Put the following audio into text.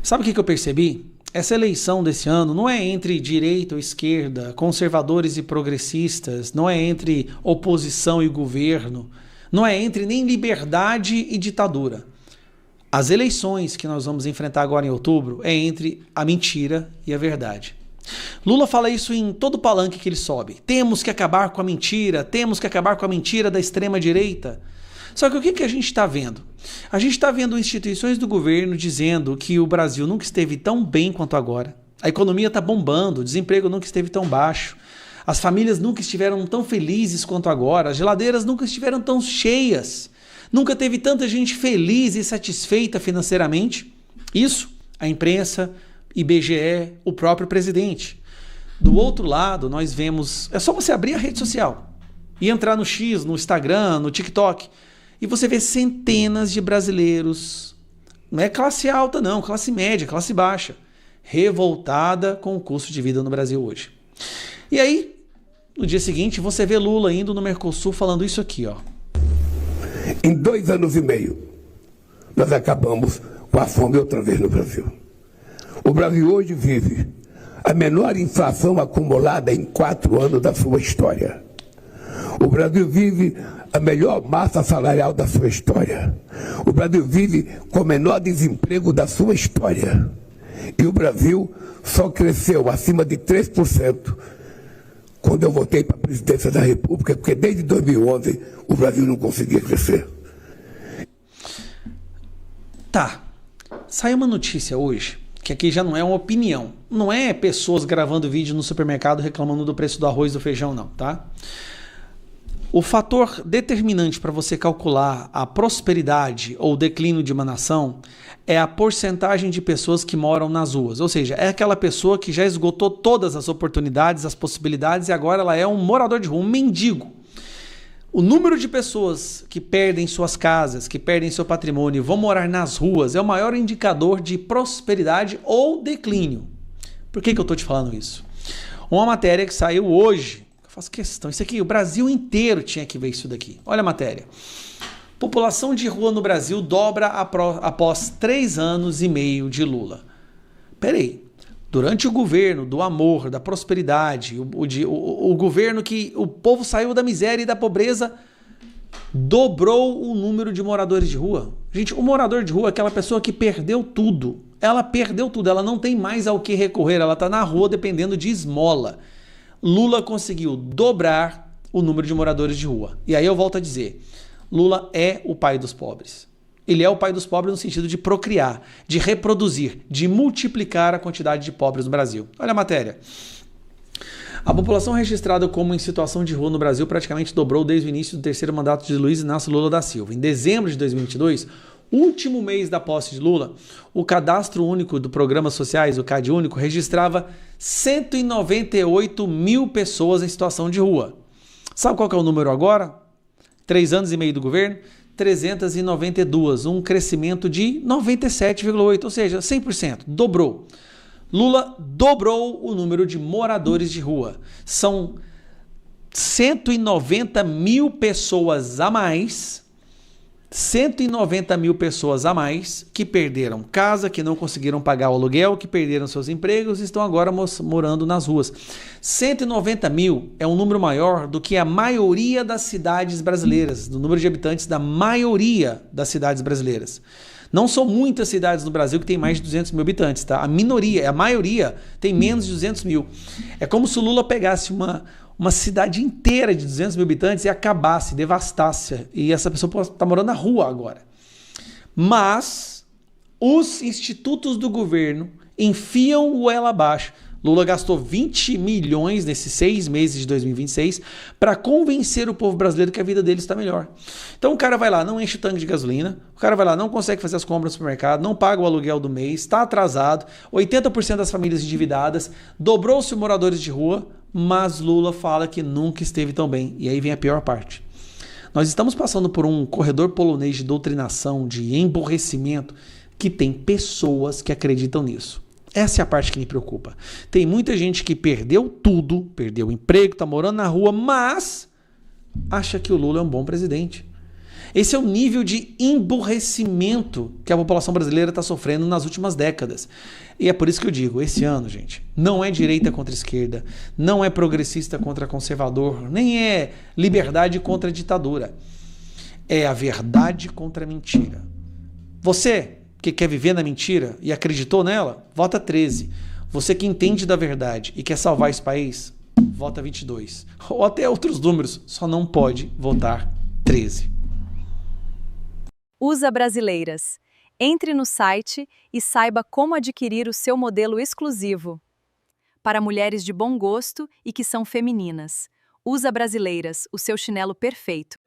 Sabe o que eu percebi? Essa eleição desse ano não é entre direita ou esquerda, conservadores e progressistas, não é entre oposição e governo, não é entre nem liberdade e ditadura. As eleições que nós vamos enfrentar agora em outubro é entre a mentira e a verdade. Lula fala isso em todo palanque que ele sobe. Temos que acabar com a mentira, temos que acabar com a mentira da extrema-direita. Só que o que a gente está vendo? A gente está vendo instituições do governo dizendo que o Brasil nunca esteve tão bem quanto agora. A economia está bombando, o desemprego nunca esteve tão baixo. As famílias nunca estiveram tão felizes quanto agora. As geladeiras nunca estiveram tão cheias. Nunca teve tanta gente feliz e satisfeita financeiramente. Isso, a imprensa, IBGE, o próprio presidente. Do outro lado, nós vemos... É só você abrir a rede social e entrar no X, no Instagram, no TikTok... E você vê centenas de brasileiros, não é classe alta não, classe média, classe baixa, revoltada com o custo de vida no Brasil hoje. E aí, no dia seguinte, você vê Lula indo no Mercosul falando isso aqui, ó. Em 2 anos e meio, nós acabamos com a fome outra vez no Brasil. O Brasil hoje vive a menor inflação acumulada em 4 anos da sua história. O Brasil vive a melhor massa salarial da sua história. O Brasil vive com o menor desemprego da sua história. E o Brasil só cresceu acima de 3% quando eu voltei para a presidência da República, porque desde 2011 o Brasil não conseguia crescer. Tá. Saiu uma notícia hoje, que aqui já não é uma opinião. Não é pessoas gravando vídeo no supermercado reclamando do preço do arroz e do feijão, não, tá? O fator determinante para você calcular a prosperidade ou o declínio de uma nação é a porcentagem de pessoas que moram nas ruas. Ou seja, é aquela pessoa que já esgotou todas as oportunidades, as possibilidades e agora ela é um morador de rua, um mendigo. O número de pessoas que perdem suas casas, que perdem seu patrimônio e vão morar nas ruas é o maior indicador de prosperidade ou declínio. Por que eu estou te falando isso? Uma matéria que saiu hoje, faço questão. Isso aqui, o Brasil inteiro tinha que ver isso daqui. Olha a matéria. População de rua no Brasil dobra após 3 anos e meio de Lula. Peraí. Durante o governo do amor, da prosperidade, o governo que o povo saiu da miséria e da pobreza, dobrou o número de moradores de rua. Gente, o morador de rua é aquela pessoa que perdeu tudo. Ela perdeu tudo. Ela não tem mais ao que recorrer. Ela está na rua dependendo de esmola. Lula conseguiu dobrar o número de moradores de rua. E aí eu volto a dizer, Lula é o pai dos pobres. Ele é o pai dos pobres no sentido de procriar, de reproduzir, de multiplicar a quantidade de pobres no Brasil. Olha a matéria. A população registrada como em situação de rua no Brasil praticamente dobrou desde o início do 3º mandato de Luiz Inácio Lula da Silva. Em dezembro de 2022, último mês da posse de Lula, o Cadastro Único do Programas Sociais, o CadÚnico, registrava 198 mil pessoas em situação de rua. Sabe qual que é o número agora? 3 anos e meio do governo? 392, um crescimento de 97,8%, ou seja, 100%, dobrou. Lula dobrou o número de moradores de rua. São 190 mil pessoas a mais, 190 mil pessoas a mais que perderam casa, que não conseguiram pagar o aluguel, que perderam seus empregos e estão agora morando nas ruas. 190 mil é um número maior do que a maioria das cidades brasileiras, do número de habitantes da maioria das cidades brasileiras. Não são muitas cidades no Brasil que tem mais de 200 mil habitantes, tá? A maioria tem menos de 200 mil. É como se o Lula pegasse uma cidade inteira de 200 mil habitantes e acabasse, devastasse. E essa pessoa está morando na rua agora. Mas os institutos do governo enfiam o goela abaixo. Lula gastou 20 milhões nesses 6 meses de 2026 para convencer o povo brasileiro que a vida dele está melhor. Então o cara vai lá, não enche o tanque de gasolina, o cara vai lá, não consegue fazer as compras no supermercado, não paga o aluguel do mês, está atrasado, 80% das famílias endividadas, dobrou-se os moradores de rua, mas Lula fala que nunca esteve tão bem. E aí vem a pior parte. Nós estamos passando por um corredor polonês de doutrinação, de emborrecimento, que tem pessoas que acreditam nisso. Essa é a parte que me preocupa. Tem muita gente que perdeu tudo, perdeu o emprego, está morando na rua, mas acha que o Lula é um bom presidente. Esse é o nível de emburrecimento que a população brasileira está sofrendo nas últimas décadas. E é por isso que eu digo, esse ano, gente, não é direita contra esquerda, não é progressista contra conservador, nem é liberdade contra ditadura. É a verdade contra a mentira. Você que quer viver na mentira e acreditou nela, vota 13. Você que entende da verdade e quer salvar esse país, vota 22. Ou até outros números, só não pode votar 13. USA Brasileiras. Entre no site e saiba como adquirir o seu modelo exclusivo. Para mulheres de bom gosto e que são femininas. USA Brasileiras, o seu chinelo perfeito.